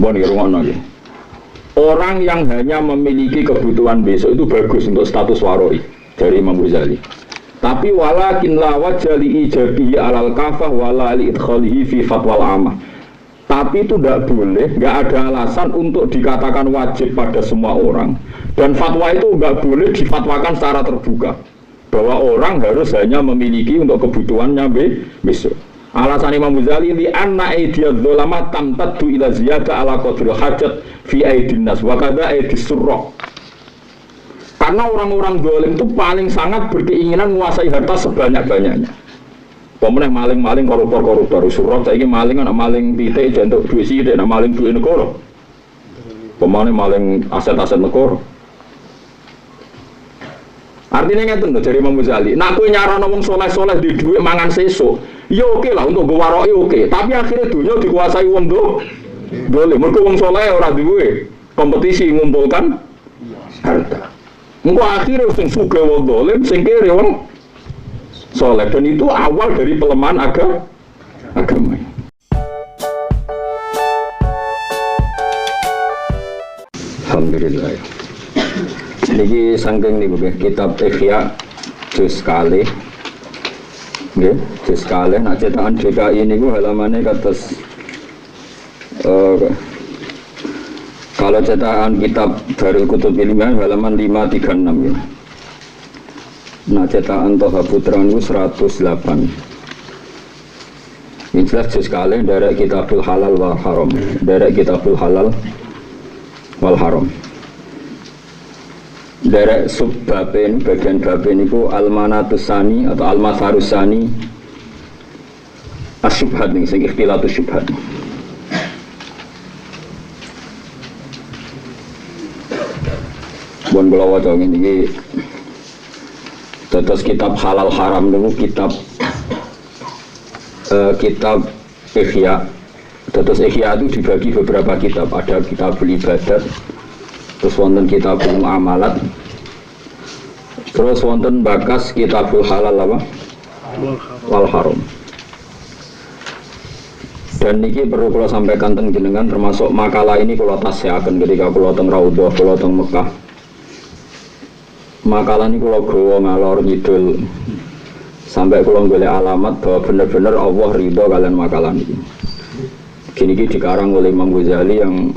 Bon ya rungono nggih. Orang yang hanya memiliki kebutuhan besok itu bagus untuk status waroi dari Imam Ghazali. Tapi walakin la wajali ijabi alal kafah wala li idkhalihi fi fatwal amah. Tapi itu tidak boleh, nggak ada alasan untuk dikatakan wajib pada semua orang. Dan fatwa itu nggak boleh difatwakan secara terbuka bahwa orang harus hanya memiliki untuk kebutuhannya besok. Alasan Imam Ghazali li anna aidiyadz dzulama tamtaddu ila ziyada ala qadril hajat fi aidin nas wa kadza aidis surra. Karena orang-orang zalim itu paling sangat berkeinginan menguasai harta sebanyak-banyaknya. Pemenang maling-maling koruptor surra saiki maling ana maling pitik jantuk duit sithik ana maling duit negara. Pemane maling aset-aset negara. Artinya ngeten lho dari Imam Ghazali, nek kowe nyarano wong saleh-saleh di dhuwit mangan sesuk, ya oke lah untuk gawaroke oke, tapi akhirnya dunia dikuasai wong dolim. Mergo wong saleh ora duwe kompetisi ngumpulkan harta. Engko akhirnya sing sugih wong dolim, sing kere wong saleh, dan itu awal dari pelemahan agama. Alhamdulillah. Niki saking niku nggih kitab Ihya juz kalih. Nggih, juz kalih nak cetakan DKI niku halamane kados kalau cetakan kitab Darul Kutub Ilmiah halaman 536 ya. Nah cetakan Toha Putra niku 108. Ini jelas juz kalih dari Kitabul Halal wal Haram. Dari Kitabul Halal wal Haram. Derek subbaben bagian baben itu al-manatusani atau al-masarusani as-syubhat nih, sing ikhtilatus syubhat. Bon kula waca ngene iki tetes kitab halal haram niku kitab Ihya. Tetes Ihya itu dibagi beberapa kitab, ada kitabul ibadat, terus wonten kitabul muamalat, terus wonten bakas kitabul halal apa? Wal haram. Dan niki perlu kula sampaikan teng jenengan, termasuk makalah ini kula tasyaken ketika kula teng Raudhah, kula teng Mekah. Makalah ini kula gawa ngalor ngidul sampai kula golek alamat bahwa benar-benar Allah ridho kalian makalah ini. Gini dikarang oleh Imam Ghazali yang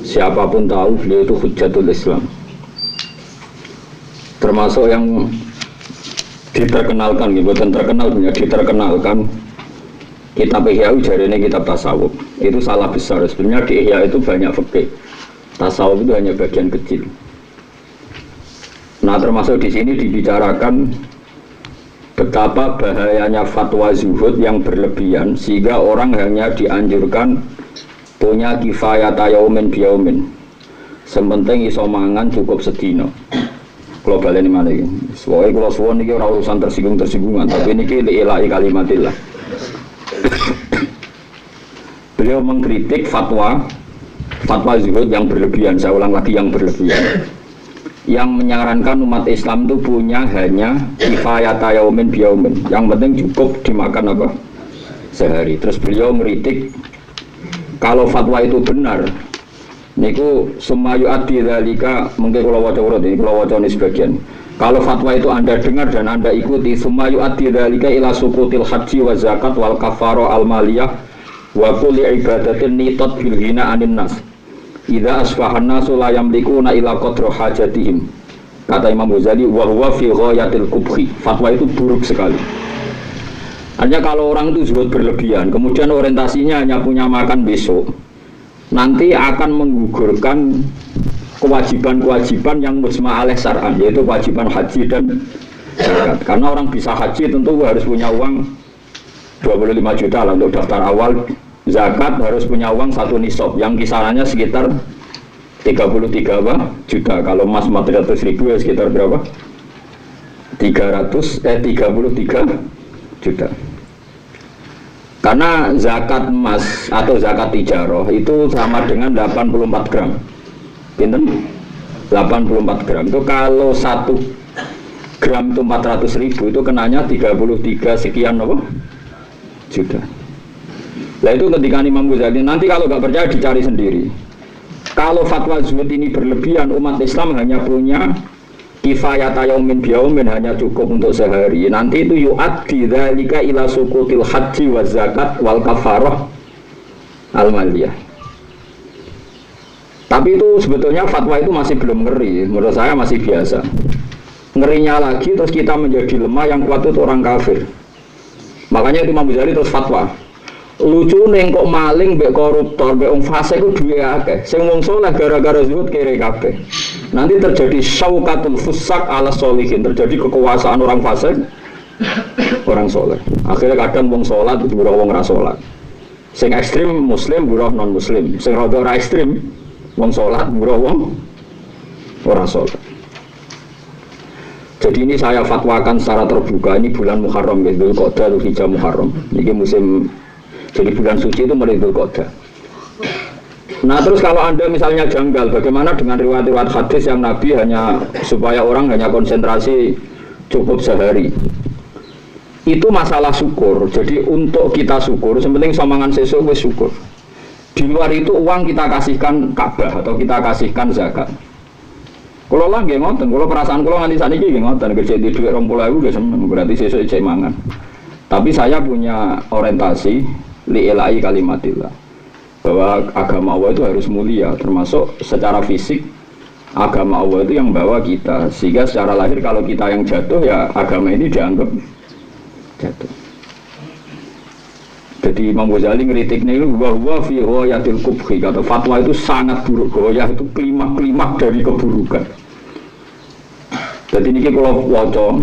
siapapun tahu beliau itu hujjatul Islam, termasuk yang diterkenalkan, bukan terkenal punya diterkenalkan kitab Ihya jarene kitab tasawuf. Itu salah besar. Sebenarnya di Ihya itu banyak fikih, tasawuf itu hanya bagian kecil. Nah termasuk di sini dibicarakan betapa bahayanya fatwa zuhud yang berlebihan sehingga orang hanya dianjurkan punya kifayat yaumin biyaumin, sementing iso mangan cukup sedino. Kalau baleni mana iki? Soale kalau suwon iki ora urusan tersinggungan, tapi niki li'ilai kalimatillah. Beliau mengkritik fatwa zuhud yang berlebihan, saya ulang lagi yang berlebihan, yang menyarankan umat Islam itu punya hanya kifayat yaumin biyaumin, yang penting cukup dimakan apa sehari. Terus beliau mengkritik kalau fatwa itu benar, niku sumayu adi dzalika, mungkin kalau waca-waca ini, kalau waca ini sebagian. Kalau fatwa itu Anda dengar dan Anda ikuti, sumayu adi dzalika ila sukutil haji wa zakat wal kafaro al maliyah wa kulli ibadatin nitat bil hina anin nas. Idza asfahan nasu la yamlikuna ila qadra hajatihim. Kata Imam Ghazali, wa huwa fi ghayatil kubhi. Fatwa itu buruk sekali. Hanya kalau orang itu zuhud berlebihan, kemudian orientasinya hanya punya makan besok, nanti akan menggugurkan kewajiban-kewajiban yang mujma' alaih syar'an, yaitu kewajiban haji dan zakat. Karena orang bisa haji tentu harus punya uang 25 juta lah untuk daftar awal. Zakat harus punya uang 1 nisab yang kisarannya sekitar 33 juta. Kalau emas 400 ribu ya sekitar berapa? 33 juta. Karena zakat emas atau zakat tijaroh itu sama dengan 84 gram. Pinten? 84 gram. Itu kalau 1 gram itu 400 ribu, itu kenanya 33 sekian apa? Juta. Lah itu ketika Imam Ghazali, nanti kalau nggak percaya dicari sendiri. Kalau fatwa zuhud ini berlebihan, umat Islam hanya punya kifayata yaumin biyaumin, hanya cukup untuk sehari. Nanti itu yu'addi dzalika ila sukutil haji wa zakat wal kafarah al-maliyah. Tapi itu sebetulnya fatwa itu masih belum ngeri, menurut saya masih biasa. Ngerinya lagi terus kita menjadi lemah, yang kuat itu orang kafir. Makanya Imam Ghazali terus fatwa. Lucu neng kok maling, mbek koruptor, mbek wong fasik ku duwe akeh. Sing wong saleh gara-gara zuhud kere kabeh. Nanti terjadi syaukatul fusak ala sholihin, terjadi kekuasaan orang fasik, orang soleh. Akhirnya kadang wong salat itu buruh wong ra salat. Sing ekstrim muslim buruh non muslim. Sing rada ora ekstrim wong salat buruh wong ora salat. Jadi ini saya fatwakan secara terbuka, ini bulan Muharram, Dzulqa'dah, Dzulhijjah, Muharram. Ini musim, jadi bulan suci itu mulai Dzulqa'dah. Nah terus kalau Anda misalnya janggal, bagaimana dengan riwayat-riwayat hadis yang Nabi hanya supaya orang hanya konsentrasi cukup sehari? Itu masalah syukur. Jadi untuk kita syukur, sepenting somangan sesuk wis syukur. Di luar itu uang kita kasihkan Ka'bah atau kita kasihkan zakat. Kalau lah nggih ngoten, kalau perasaan kalau nganti sakniki nggih ngoten, kerja di dhuwit 20.000 nggih seneng, berarti sesuk cek mangan. Tapi saya punya orientasi li ilahi kalimatillah, bahwa agama Allah itu harus mulia, termasuk secara fisik agama Allah itu yang bawa kita, sehingga secara lahir kalau kita yang jatuh ya agama ini dianggap jatuh. Jadi Imam Ghazali ngeritiknya itu bahwa fi ghayatil qubhi, kata fatwa itu sangat buruk, goyah itu klimak-klimak dari keburukan. Jadi ini kalau waca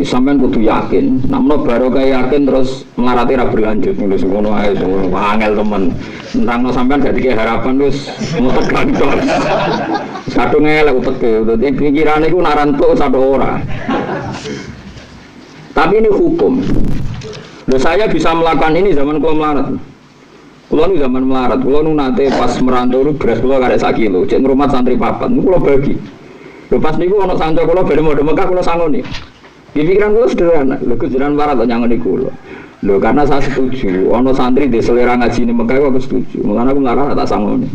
sampean kudu yakin, namun baru kayak yakin terus melarati ra berlanjut nulis ngono ae angel temen. Nentangno sampean dadi ke harapan wis mutek kantor. Kadung elek uteke, dadi pikirane iku narantuk satu ora. Tapi ini hukum. Loh saya bisa melakukan ini zaman kula melarat. Kula nu zaman melarat, kula nu nate pas merantau beras kula karek 1 kilo, cek ngrumat santri papat, kula bagi. Lho pas niku ana sanca kula bare modho Mekah kula sangoni. Di pikiran kula sederhana, lho kejaran melarat kok nyangoni kula. Lho karena saya setuju, ana santri di selera ngaji ning Mekah aku setuju. Mulane aku melarat tak sangoni.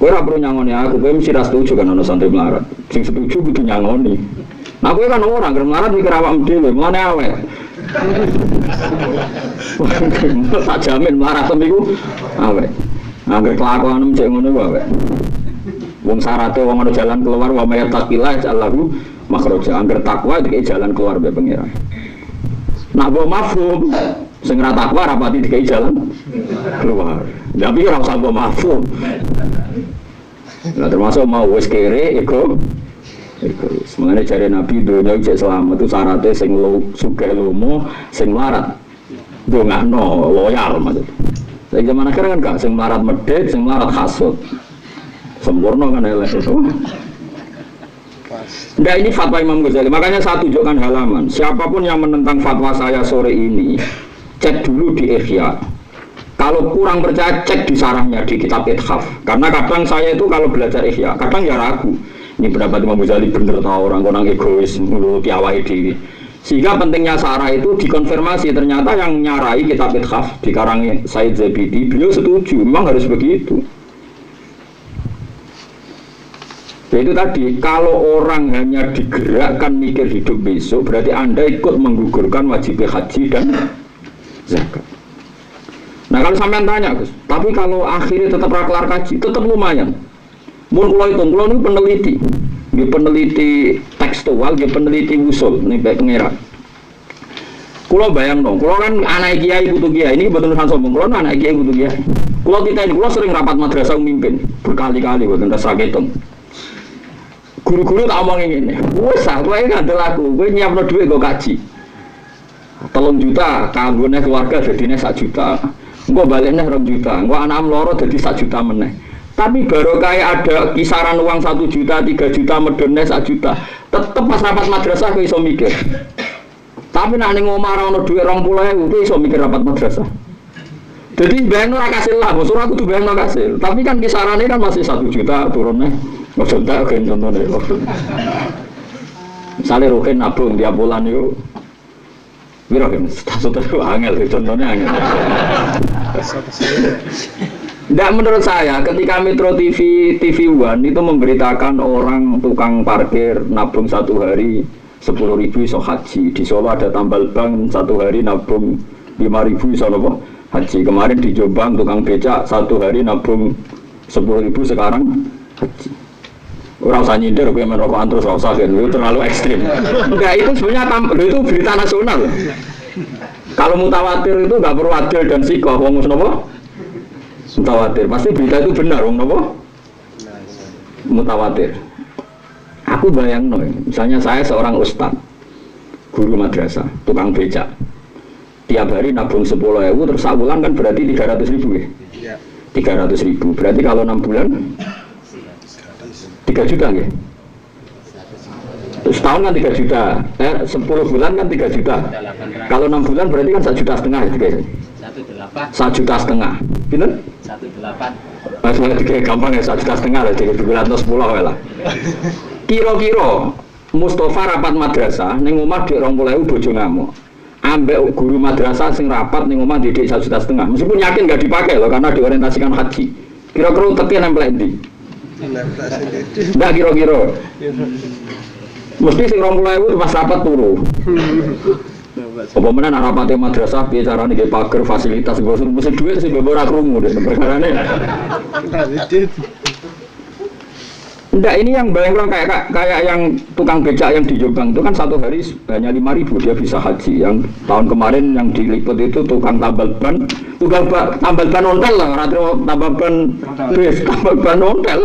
Kowe ora perlu nyangoni aku, kowe mesti ra setuju kan ana santri melarat. Sing setuju kudu nyangoni. Nah kowe kan orang ger melarat mikir awakmu dhewe, mulane awet. Tak jamin melarat temiku awet. Angger kelakuan cek ngono wae. Wong sarate wong ana jalan keluar wa may taqillah Allahu makhraja. Angger takwa dikei jalan keluar be pangeran. Nak mbok mafhum sing ora takwa rapati dikei jalan keluar. Tapi ora usah mbok mafhum. Lah termasuk mau wis kere iku sebenarnya cari Nabi dunia cek selamat itu syaratnya sing sugih lomo sing melarat dongakno loyal maksud. Sing zaman akhir kan gak sing melarat medhit, sing melarat hasud. Sempurna kan elek itu. Nah ini fatwa Imam Ghazali, makanya saya tunjukkan halaman. Siapapun yang menentang fatwa saya sore ini, cek dulu di Ihya. Kalau kurang percaya, cek di sarahnya di kitab Ithaf. Karena kadang saya itu kalau belajar Ihya, kadang ya ragu. Ini pendapat Imam Ghazali bener tau orang egois nuruti awake dhewe. Sehingga pentingnya sarah itu dikonfirmasi, ternyata yang nyarai kitab Ithaf dikarang Said Zabidi, beliau setuju, memang harus begitu. Itu tadi, kalau orang hanya digerakkan mikir hidup besok, berarti Anda ikut menggugurkan wajib haji dan zakat. Nah kalau sampean tanya Gus, tapi kalau akhirnya tetap kelar kaji, tetap lumayan. Mun kula hitung, kula niku peneliti. Nggih peneliti tekstual, nggih peneliti usul niku pengeran. Kula bayangno, kula kan anak kiai putu kiai, ini betul kan sombong, kula anak kiai putu kiai. Kula titeni, kula sering rapat madrasah mimpin berkali-kali mboten tas ra ketung. Guru-guru tak omongin ngene. Wes ah, kowe ngandel aku, kowe nyiapno dhuwit go kaji. 3 juta, kanggone keluarga dadine 1 juta. Engko baliknya 2 juta, engko anak loro dadi 1 juta meneh. Tapi baru kayak ada kisaran uang 1 juta, 3 juta, medone 1 juta. Tetep pas rapat madrasah kowe iso mikir. Tapi nek ning omah ora ono dhuwit 20.000, kowe iso mikir rapat madrasah. Jadi bayangno ora kasil lah, mosok aku tuh bayangno kasil. Tapi kan kisarannya kan masih 1 juta turunnya. Maksud tak kan contohnya. Misalnya Ruhin nabung tiap bulan itu Piro kan? Satu angel, contohnya angel. Tidak, menurut saya ketika Metro TV One itu memberitakan orang tukang parkir nabung satu hari 10.000 iso haji. Di Solo ada tambal ban satu hari nabung 5.000 iso nopo haji. Kemarin di Jombang tukang becak satu hari nabung 10.000 sekarang haji. Orang usah nyindir, gue merokokan terus usah kan, itu terlalu ekstrim. Enggak, itu sebenarnya itu berita nasional. Kalau mutawatir itu nggak perlu adil dan sikoh, wong nopo mutawatir, pasti berita itu benar, wong nopo mutawatir. Aku bayang misalnya saya seorang ustad, guru madrasah, tukang becak, tiap hari nabung 10.000 terus sebulan kan berarti 300.000 ya? 300.000, berarti kalau 6 bulan 3 juta ya? Setahun kan 3 juta, 10 bulan kan 3 juta. Kalau 6 bulan berarti kan 1,5 juta ya? 1,5 juta. Bener? 1,8. Maksudnya gampang ya, 1,5 juta lah, jadi 210 lah. Kira-kira Mustafa rapat madrasah, ning omah dik 20.000 bojo ngamuk. Ambek guru madrasah sing rapat ning omah didik 1,5 juta. Meskipun yakin gak dipakai loh, karena diorientasikan haji. Kira-kira uteknya nempel endi? Nggak kira-kira. Mesti sing 20.000 pas rapat turu. Apa meneh nak rapate madrasah piye carane nggih pager fasilitas mesti duit sing mbok ora krungu deh perkarane. Enggak, ini yang bayang kayak yang tukang becak yang di Jombang itu kan satu hari hanya 5.000 dia bisa haji. Yang tahun kemarin yang diliput itu tukang tambal ban ontel lah, ratro tambal ban ontel.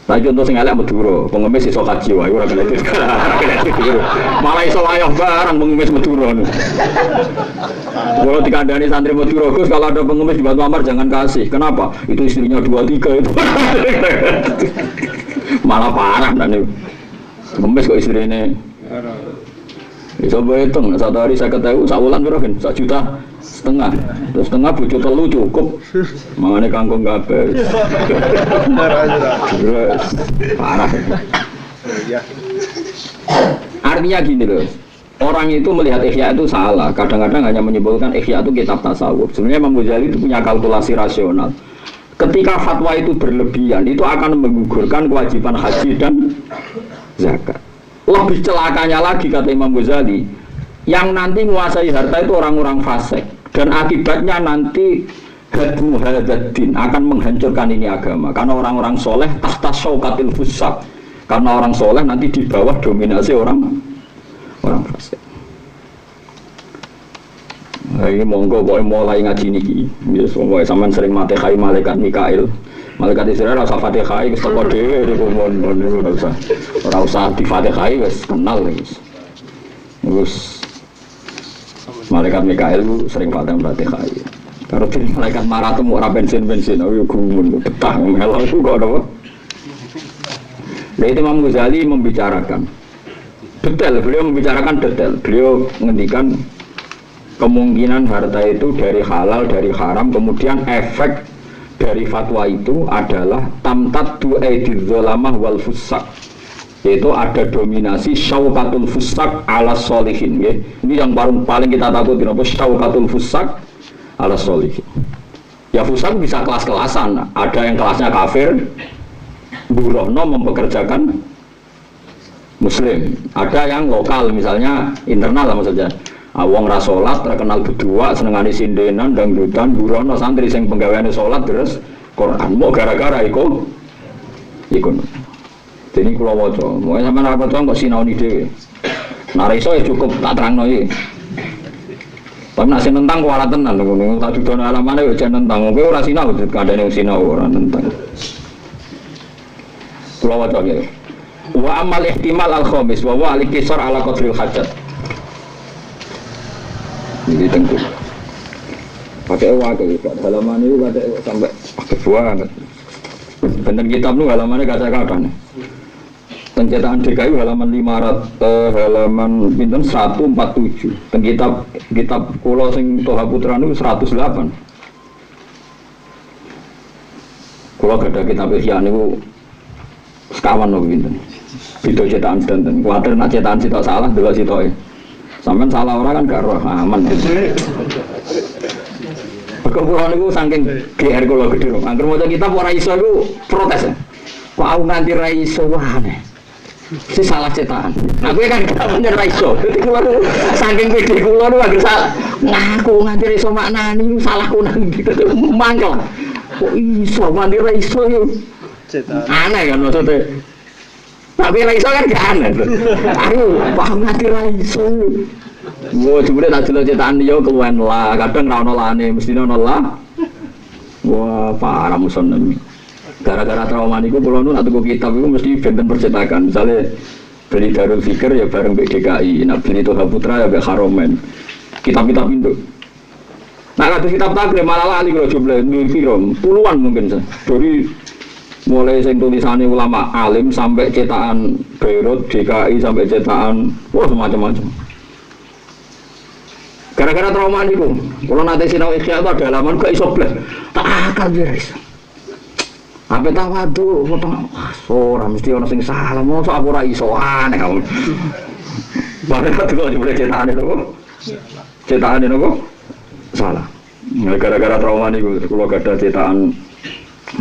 Nah contoh sing elek Madura, pengemis iso haji wae ora kena itu. Malah iso wayah barang pengemis Madura. Kalau dikandani santri Madura, Gus kalau ada pengemis di Batu Ammar jangan kasih. Kenapa? Itu istrinya 2-3 itu. Malah parah dan pengemis kok istrinya. Bisa berhitung, satu hari saya ketahui, sakulan berapa kan? 1,5 juta. Terus setengah bojo telu cukup. Mangane kangkung kabeh. Parah. Artinya gini loh. Orang itu melihat Ihya itu salah. Kadang-kadang hanya menyebutkan Ihya itu kitab tasawuf. Sebenarnya Imam Ghazali itu punya kalkulasi rasional. Ketika fatwa itu berlebihan, itu akan menggugurkan kewajiban haji dan zakat. Lebih celakanya lagi kata Imam Ghazali, yang nanti menguasai harta itu orang-orang fasik. Dan akibatnya nanti hadmu hadzal-din akan menghancurkan ini agama. Karena orang-orang soleh tahta syaukatil fusak. Karena orang soleh nanti di bawah dominasi orang fasik. Nah, ini monggo boleh mulai ngaji niki. Yes, pokoknya sampean sering Fatihah malaikat Mikail. Malaikat Israel rasa Fatihah wis teko dhewe niku mon ora usah di Fatihah wis kenal wis. Terus malaikat Mikail sering Fatihah. Kalau jadi malaikat marah temu ora bensin, oh gumun betah melo itu kok apa? Nah, itu Imam Ghazali membicarakan detail, beliau membicarakan detail. Beliau menghentikan kemungkinan harta itu dari halal, dari haram, kemudian efek dari fatwa itu adalah tamtaddu aidil zalamah wal fusak, yaitu ada dominasi syaukatul fusak ala solihin ya. Ini yang paling kita takutin apa syaukatul fusak ala solihin. Ya fusak bisa kelas-kelasan, ada yang kelasnya kafir burono mempekerjakan muslim, ada yang lokal misalnya internal lah maksudnya. Wong ra salat terkenal berdua senengane sindenan dangdutan burono santri sing penggaweane salat terus Quran mau gara-gara iku. Jadi kula waca, mau sampean apa to kok sinaoni dhewe. Nek iso ya cukup tak terangno iki. Tapi nek nentang kok ora tenan ngono, tak dudono alamane yo jan nentang. Kowe ora sinau kandhane sinau ora nentang. Kula waca iki. Wa amal ihtimal al-khamis wa wa al-qisar ala qadril hajat. Ini tengku pakai wakil halaman itu pakai sampai pakai banget benten kitab itu halamannya kaca-kaca nih pencetakan DKI halaman 500 halaman pinten 147 dan kitab kulo sing Toha Putra itu 108 kulo gak ada kitab Ihya itu sekawan loh pinten Video cetakan sedanten. Kuwatir nak cetakan sitok salah delok sitoke. Sampeyan salah orang kan gak roh aman. Kekurangan niku saking GR kula gedhe. Angger maca kitab ora iso iku protes. Kok aku nganti ra iso wae. Si salah cetakan. Nah kowe kan gak bener ra iso. Dadi kula saking pede kula niku angger ngaku nganti ra iso maknani salahku nang ndi. Mangkel. Kok iso nganti ra iso yo. Cetakan. Aneh kan maksudnya. Tapi ra iso kan gak aneh. Aku paham nganti ra iso. Wah, jebule tak delok cetakan yo keluwen lah, kadang ra ono lane, mesti ono lah. Wah, parah muson. Gara-gara trauma niku kula nu nak tuku kitab iku mesti benten percetakan. Misale beli Darul Fikr ya bareng BDKI, nak beli Toha Putra ya mbek Haromen. Kitab-kitab induk. Nah, kados kitab takrib malah lali kula jumlah puluhan mungkin. Dari mulai sing tulisane ulama alim sampai cetakan Beirut, DKI sampai cetakan wah macam-macam. Gara-gara trauma niku, kalau nanti sinau ikhya itu ada halaman gak iso blas. Tak akal beres. Apa tawadu, ora mesti ono sing salah, mosok aku ora iso aneh kamu. Bareng kok jebule cetakane lho. Cetakane lho salah. Gara-gara trauma niku kula gadah cetakan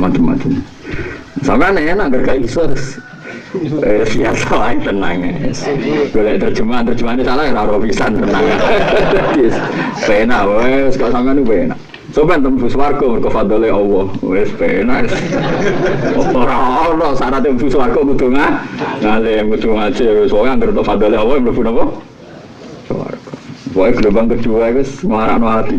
macam-macam. Sampeyan enak gak iso. Biasa wae tenang. Golek terjemahan salah ya ora pisan tenang. Penak wis kok sampeyan ku penak. Sopen tembus swarga mergo fadhole Allah. Wis penak. Ora ono syarat tembus swarga kudu ngalim kudu ngaji wis wae anggere tok fadhole Allah mlebu napa? Swarga. Wae gelombang kedua wis marakno ati.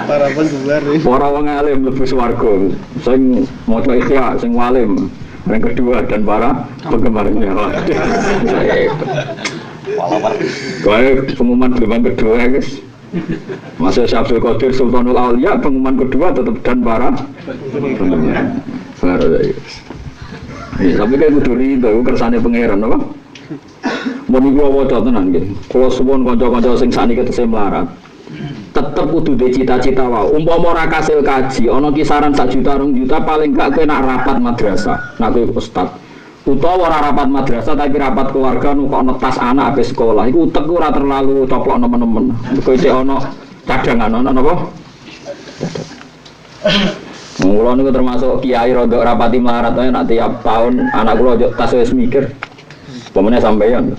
Para penduar. Ora wong alim mlebu swarga. Sing maca ikhya, sing walim. Yang kedua dan para penggemarnya. Kayak pengumuman gelombang kedua guys. Masa Syabdul Qadir Sultanul Aulia pengumuman kedua tetap dan para penggemar. Baru guys. Tapi kayak kudu rido kersane pangeran apa? Mun iku waca tenan nggih. Kula suwun kanca-kanca sing sakniki tesih melarat. Tetep kudu duwe cita-cita wae. Umpama ora kasil kaji, ana kisaran 1 juta 2 juta paling gak kena rapat madrasah. Nek kowe ustaz. Utawa ora rapat madrasah tapi rapat keluarga nukokno tas anak habis sekolah. Iku utek ora terlalu coplok nemen-nemen. Kowe isih ana cadangan ana napa? Mula niku termasuk kiai rodok rapati melarat ae nek tiap tahun anak kula ojo tas wis mikir. Pemene sampeyan.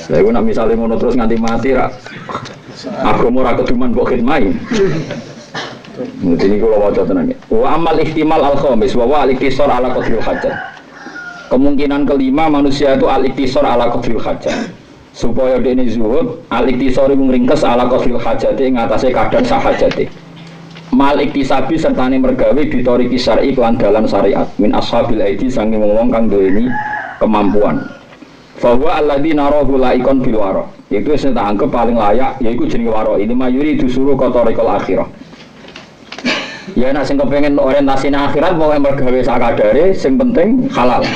Lah iku nek misale ngono terus nganti mati ra agama ora keduman kok khidmai. Mesti kula waca tenan. Wa amal ihtimal al-khamis wa al-iktisar ala qadril hajat. Kemungkinan kelima manusia itu al-iktisar ala qadril hajat. Supaya dene zuhud, al-iktisar iku ngringkes ala qadril hajate ing atase kadar sak hajate. Mal iktisabi sertane mergawe bitoriki syar'i lan dalan syariat min ashabil aidi sange wong kang duweni kemampuan. Bahwa alladzi narahu laikon bil wara. Yaitu sing tak anggap paling layak yaiku jenenge wara. Ini mayuri disuruh kotorikal akhirah. Ya nek sing kepengin orientasine akhirat mau mergawe sakadare sing penting halal.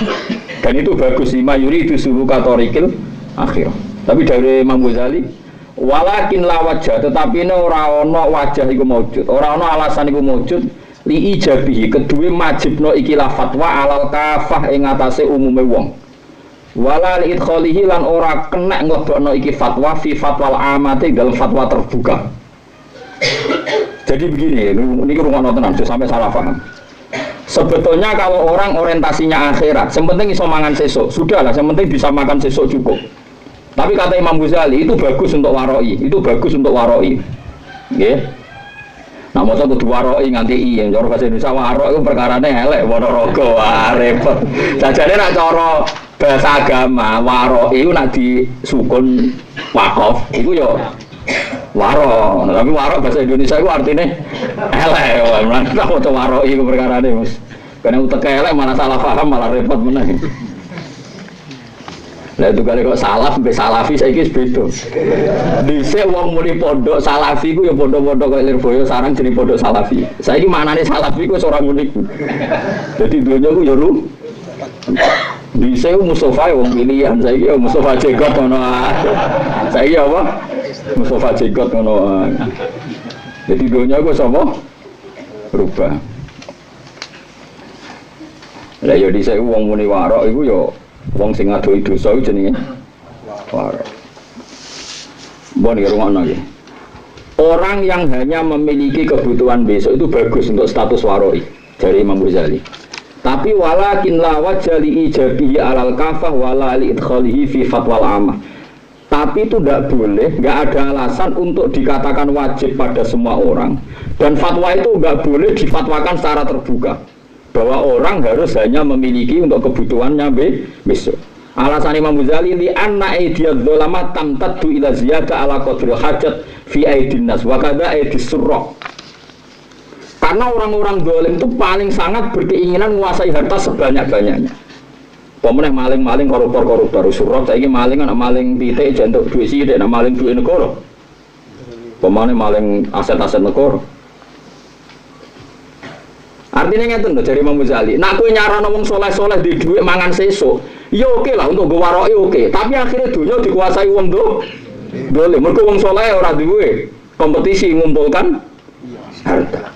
Dan itu bagus mayuri disuruh kotorikal akhirah. Tapi dari Imam Ghazali walakin la wajah tetapi ora ana wajah iku maujud. Ora ana alasan iku maujud li ijabihi kedue majibno iki la fatwa alal kafah ing atase umume wong. Wala li idkhalihi lan ora kena nglebokno iki fatwa fi fatwal amati dalam fatwa terbuka. Jadi begini, ini rungokno tenan sampai salah paham. Sebetulnya kalau orang orientasinya akhirat, yang penting iso mangan sesuk, sudahlah, yang penting bisa makan sesuk cukup. Tapi kata Imam Ghazali itu bagus untuk waroi, itu bagus untuk waroi. Nggih. Nah, masa kudu waroi nganti i, yang cara bahasa Indonesia waroi itu perkarane elek Ponorogo, repot. Sajane nek cara bahasa agama waroi itu nak disukun wakaf, itu yo waro, tapi waro bahasa Indonesia itu artinya elek, mana tahu tuh waro itu perkara ini mas. Karena utek elek mana salah paham malah repot menang. Lah itu kali kok salaf sampai salafi saya kis beda. Dhisik wong muni pondok salafi ku ya pondok-pondok kaya Lirboyo sarang jadi pondok salafi. Saiki maknane salafi ku ora ngono iku. Dadi dunya ku ya lu. Dhisik Mustofa wong pilihan saiki ya Mustofa Jenggot ngono. Saiki apa? Mustofa Jenggot ngono. Jadi dunya ku sapa? Berubah. Lah ya dhisik wong muni warok iku ya wong sing ngadoi dosa iku jenenge warok. Mbon iki rungono iki. Orang yang hanya memiliki kebutuhan besok itu bagus untuk status waroi dari Imam Ghazali. Tapi walakin la wajali ijabihi alal kafah wala li idkhalihi fi fatwal amah. Tapi itu tidak boleh, nggak ada alasan untuk dikatakan wajib pada semua orang. Dan fatwa itu nggak boleh difatwakan secara terbuka bahwa orang harus hanya memiliki untuk kebutuhannya besok. Alasan Imam Ghazali li anna aidiyadz dzulama tamtaddu ila ziyada ala qadril hajat fi aidin nas wa kadza aidis surra. Karena orang-orang zalim itu paling sangat berkeinginan menguasai harta sebanyak-banyaknya. Pemenang maling-maling koruptor surah saiki maling anak maling pitik jantuk duit sithik anak maling duit negara. Pemane maling aset-aset negara. Artinya ngeten lho dari Imam Ghazali, nek kowe nyarana wong saleh-saleh di dhuwit mangan sesuk, ya oke lah untuk gewaroke oke, tapi akhirnya dunia dikuasai wong dolim. Mergo wong saleh ora duwe kompetisi ngumpulkan harta.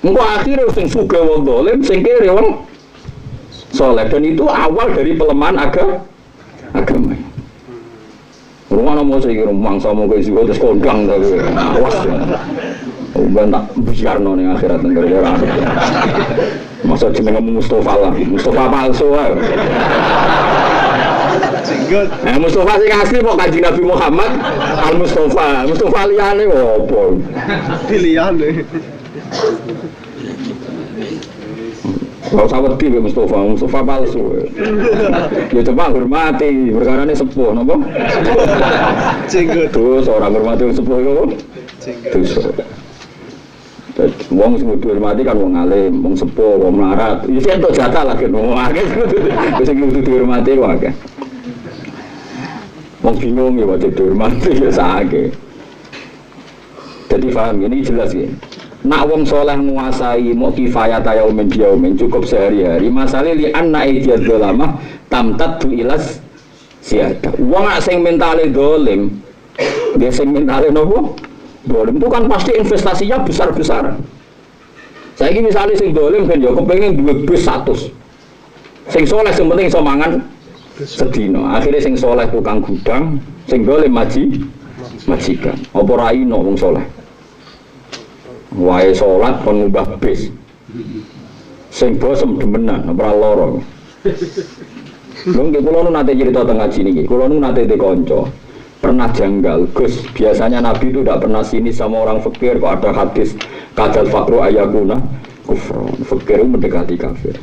Engko akhirnya sing sugih wong dolim, sing kere wong saleh, dan itu awal dari pelemahan agama. Rumah mau saya kira mangsa mau ke juga terus kondang tapi awas ya. Bukan tak biarno nih akhirat negara. Masa jenenge Mustafa lah, Mustafa palsu ae. Mustafa sing asli kok Kanjeng Nabi Muhammad Al Mustafa. Mustafa liyane opo? Pilihane. Kalau sawet di Mustafa palsu. Ya coba hormati, perkara ini sepuh, napa? Terus orang hormati sepuh itu, terus. Wong sing dihormati kan wong alim, wong sepuh, wong melarat. Ya sing entuk jatah lah kan wong akeh. Sing kudu dihormati wae akeh. Wong bingung ya wajib dihormati ya sakake. Jadi paham ini jelas ya. Nak wong soleh menguasai mau kifayat yaumin biyaumin cukup sehari-hari. Masalah li anna aidiyadz dzalamah tamtaddu ilas siada. Wong sing mentale dolim, dia sing mentale nopo? Dolim itu kan pasti investasinya besar-besaran. Saiki misalnya sing dolim kan yo kepengin duwe bis 100. Sing soleh sing penting iso mangan sedina. Akhirnya sing soleh tukang gudang, sing dolim majikan. Apa ra ino wong soleh? Wae salat kon ngubah bis. Sing bosem demenan ora lara. Lho nggih kula nu nate cerita teng ngaji niki. Kula nu nate te kanca. Pernah janggal, Gus. Biasanya Nabi itu tidak pernah sini sama orang fakir. Kok ada hadis kadal fakru ayakuna kufron. Fakir mendekati kafir.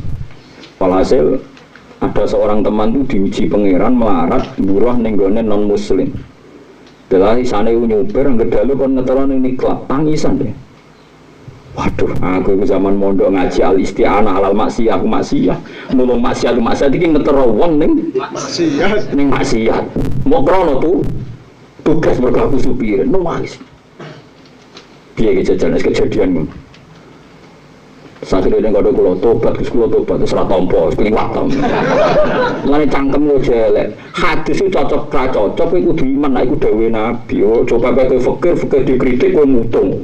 Walhasil ada seorang teman itu diuji pangeran melarat buruh ning gone non muslim. Delah isane nyuper ngedalu kon ngeteron ning klub tangisan deh. Waduh, aku zaman mondok ngaji al-isti'anah alal maksiyah, aku maksiyah. Nulung maksiyah iki ngetero wong ning maksiyah. Mau krono tuh tugas mergo aku supir, nuwais. Piye iki jajan kejadian ngono. Sakire ning kado kula tobat, terus ora tampa, kliwat to. Lane cangkem lo jelek. Hadis itu cocok ra cocok iku kudu iman, nek iku dawuhe Nabi. Oh, coba kowe fakir dikritik kowe mutung.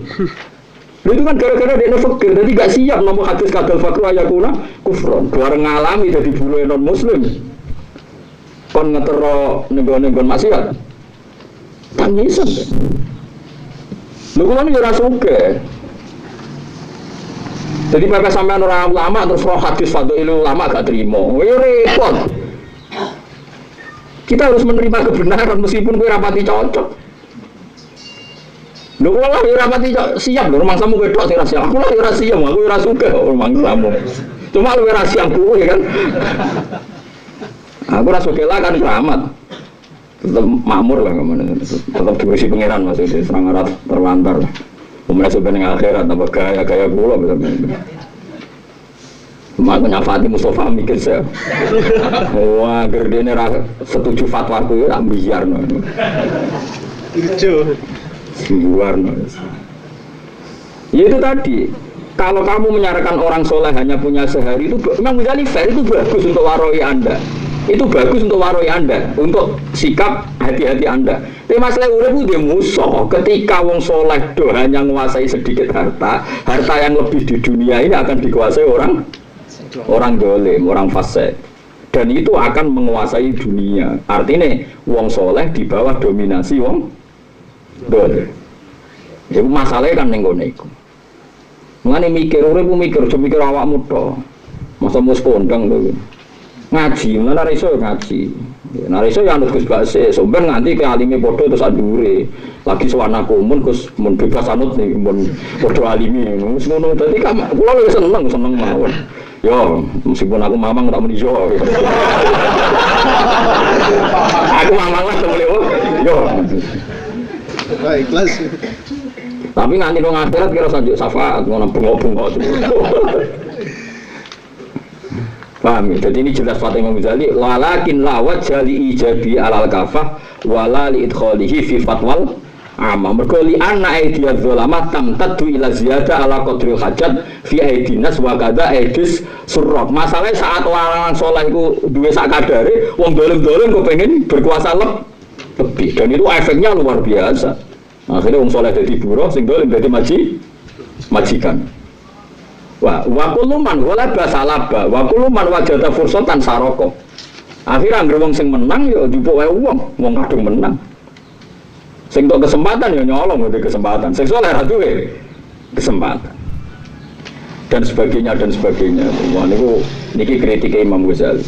Itu kan gara-gara dia fakir, jadi gak siap nomor hadis kadal fakru ayakuna kufron. Bareng ngalami jadi bulu non muslim. Kon ngetero nenggon maksiat. Tangisan deh. Lu kan ora suke. Jadi pada sampean orang ulama terus roh hadis fadhilul ulama gak terima. Ya repot. Kita harus menerima kebenaran meskipun kowe rapati cocok. Lho kula ora pati siap lho rumangsamu wedok sing ra siap. Aku ora siap, aku ora suka rumangsamu. Cuma lu ora siap kowe kan. Aku ora suka lah kan keramat. Tetap makmur lah kemana. Tetap diurusi pangeran maksudnya serang arat terlantar. Umumnya sebenarnya akhirat tambah gaya kula bener. Mak nyafati Mustafa mikir saya. Wah, gerdene ra setuju fatwaku ya tak biarno. Lucu. Warna. Ya itu tadi, kalau kamu menyarankan orang soleh hanya punya sehari itu memang Ghazali fair, itu bagus untuk waroi Anda. Itu bagus untuk waroi Anda, untuk sikap hati-hati Anda. Tapi masalah urip itu dia musuh. Ketika wong soleh hanya menguasai sedikit harta yang lebih di dunia ini akan dikuasai orang orang dolim, orang fasik. Dan itu akan menguasai dunia. Artinya wong soleh di bawah dominasi wong dolim. Itu masalahnya kan ning ngene iku. Mengani mikir urip mikir awakmu tok. Masa mus kondang lho. Ngaji, mana iso ngaji. Nah iso ya anut Gus Bakse, somben nganti ke alime padha terus andure. Lagi sawana kumun Gus mun bebas anut nih mun padha alime ngono. Wis ngono dadi kula lho seneng mawon. Yo, meskipun aku mamang tak muni yo. Aku mamang lah temen yo. Ikhlas. Tapi nanti nang akhirat kira sanjuk syafaat ngono bengok-bengok. Paham ya? Jadi ini jelas fatwa Imam Ghazali walakin lawat jali ijabi alal kafah wala li idkhalihi fi fatwal amma mergo li anna aidiyaz zalama tamtaddu ila ziyada ala qadril hajat fi aidinas wa kadza aidis surrak. Masalahnya saat orang saleh iku duwe sak kadare wong dolim-dolim kok pengen berkuasa lebih dan itu efeknya luar biasa. Akhirnya wong saleh dadi buruh sing dolim dadi majikan. Wa kulluman wala basalaba wa kulluman wajada fursatan saroko. Akhirnya anggere wong sing menang ya dipuk wae wong kadung menang. Sing tok kesempatan ya nyolong ngene kesempatan. Sing saleh ra duwe kesempatan. Dan sebagainya. Wah niku niki kritik Imam Ghazali.